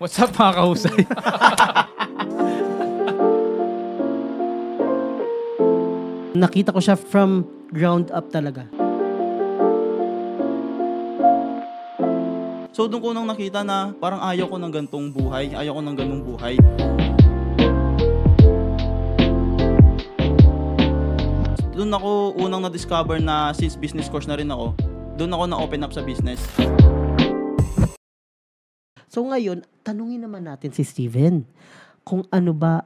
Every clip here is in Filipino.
What's up mga kahusay? Nakita ko siya from ground up talaga. So doon ko nang nakita na parang ayaw ko ng gantong buhay, ayaw ko ng ganung buhay. Doon ako unang na-discover na since business course na rin ako, doon ako na-open up sa business. So ngayon, tanungin naman natin si Steven kung ano ba,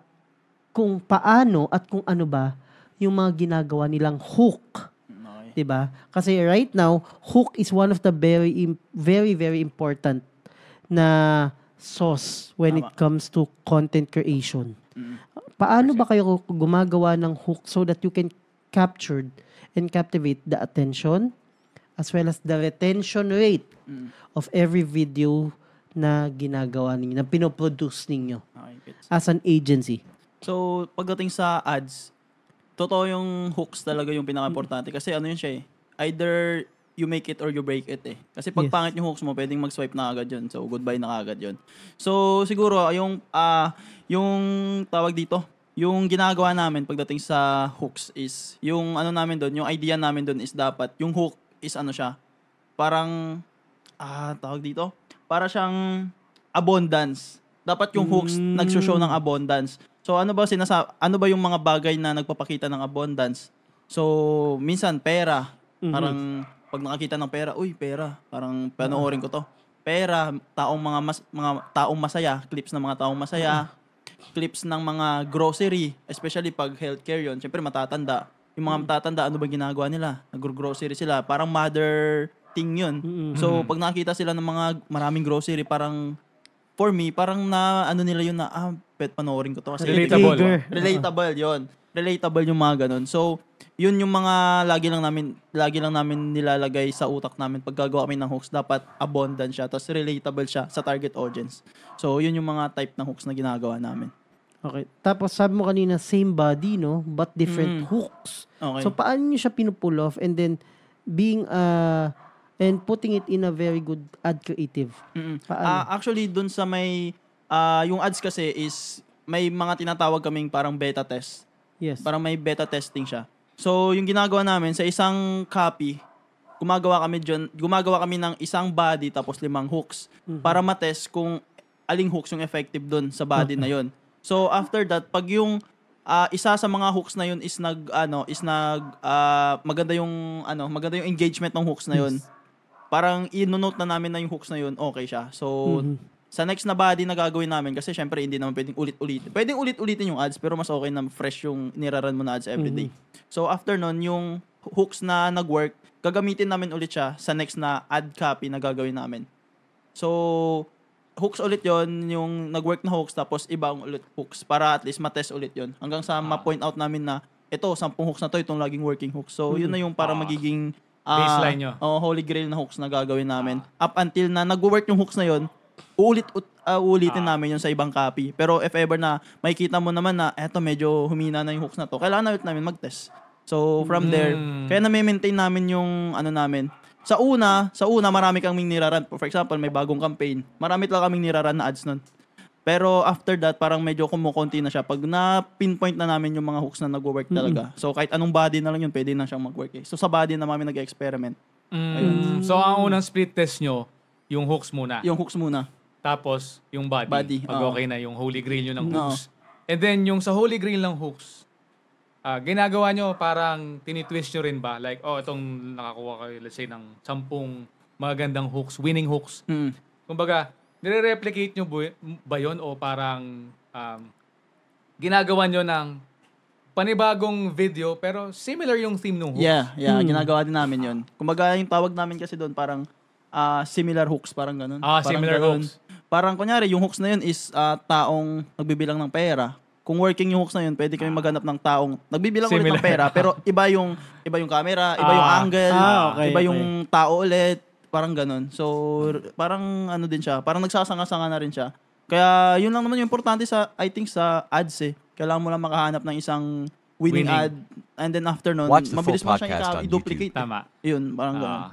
kung paano at kung ano ba yung mga ginagawa nilang hook. Okay. 'Di ba? Kasi right now, hook is one of the very important na sauce when it comes to content creation. Paano ba kayo gumagawa ng hook so that you can capture and captivate the attention as well as the retention rate of every video na ginagawa ninyo, na pinoproduce ninyo as an agency? So, pagdating sa ads, totoo yung hooks talaga yung pinaka-importante. Kasi ano yun siya eh, either you make it or you break it eh. Kasi pag pangit yung hooks mo, pwedeng mag-swipe na agad yun. So, goodbye na agad yun. So, siguro, yung tawag dito, yung ginagawa namin pagdating sa hooks is, yung ano namin doon, yung idea namin doon is dapat, yung hook is ano siya, parang, tawag dito, para siyang abundance. Dapat yung hooks nagsushow ng abundance. So ano ba yung mga bagay na nagpapakita ng abundance? So minsan pera. Parang pag nakakita ng pera, uy, pera. Parang panoorin ko to. Pera, mga taong masaya, clips ng mga taong masaya, clips ng mga grocery, especially pag healthcare 'yon. Syempre matatanda. Yung mga matatanda, ano ba ginagawa nila? Nagro-grocery sila, parang mother thing 'yun. So pag nakita sila ng mga maraming grocery, parang for me, parang na ano nila yun na, pet panoorin ko to. Kasi relatable yun. Relatable yung mga ganun. So, yun yung mga lagi lang namin nilalagay sa utak namin pag gagawa kami ng hooks. Dapat abundant siya, tapos relatable siya sa target audience. So, yun yung mga type ng hooks na ginagawa namin. Okay. Tapos sabi mo kanina, same body, no? But different hooks. Okay. So, paano nyo siya pinupull off and then being and putting it in a very good ad creative? Actually, dun sa yung ads kasi is, may mga tinatawag kaming parang beta test. Yes. Parang may beta testing siya. So, yung ginagawa namin, sa isang copy, gumagawa kami ng isang body tapos 5 hooks para matest kung aling hooks yung effective dun sa body na yon. So, after that, pag yung isa sa mga hooks na yun is maganda yung engagement ng hooks na yun. Parang i-note na namin na yung hooks na yun, okay siya. So, sa next na body na gagawin namin, kasi syempre hindi naman pwedeng ulit-ulitin. Pwedeng ulit-ulitin yung ads, pero mas okay na fresh yung niraran mo na ads everyday. So, after nun, yung hooks na nag-work, gagamitin namin ulit siya sa next na ad copy na gagawin namin. So, hooks ulit yon, yung nag-work na hooks, tapos ibang ulit hooks para at least matest ulit yon. Hanggang sa ma-point out namin na, ito, 10 hooks na to, itong laging working hooks. So, yun na yung para magiging baseline nyo. Holy grail na hooks na gagawin namin. Up until na nag-work yung hooks na yon, uulitin namin yun sa ibang copy. Pero if ever na makikita mo naman na eto medyo humina na yung hooks na to, kailangan na ulit namin mag-test. So from there, kaya na-maintain namin yung ano namin. Sa una marami kaming niraran. For example, may bagong campaign. Marami talaga kaming niraran na ads nun. Pero after that, parang medyo kumukonti na siya. Pag na-pinpoint na namin yung mga hooks na nag-work talaga. So kahit anong body na lang yun, pwede na siyang mag-work eh. So sa body na namin nag-experiment. So ang unang split test nyo, yung hooks muna. Yung hooks muna. Tapos yung body. Pag okay na yung holy grail nyo ng hooks. And then yung sa holy grail ng hooks, ginagawa nyo parang tinitwist nyo rin ba? Like, itong nakakuha kayo, let's say, ng 10 magagandang hooks, winning hooks. Kumbaga, nire-replicate nyo ba yun o parang ginagawa nyo ng panibagong video pero similar yung theme ng hooks? Yeah, ginagawa din namin yun. Kumbaga, yung tawag namin kasi doon parang similar hooks, parang ganun. Similar hooks. Parang kunyari, yung hooks na yun is taong nagbibilang ng pera. Kung working yung hooks na yun, pwede kami maghanap ng taong nagbibilang ulit ng pera, pero iba yung camera, iba yung angle, iba yung tao ulit. Parang ganun. So, parang ano din siya. Parang nagsasanga-sanga na rin siya. Kaya, yun lang naman yung importante I think sa ads eh. Kailangan mo lang makahanap ng isang winning ad. And then after nun, mabilis mo siya i-duplicate. Tama. Yun, parang ganun.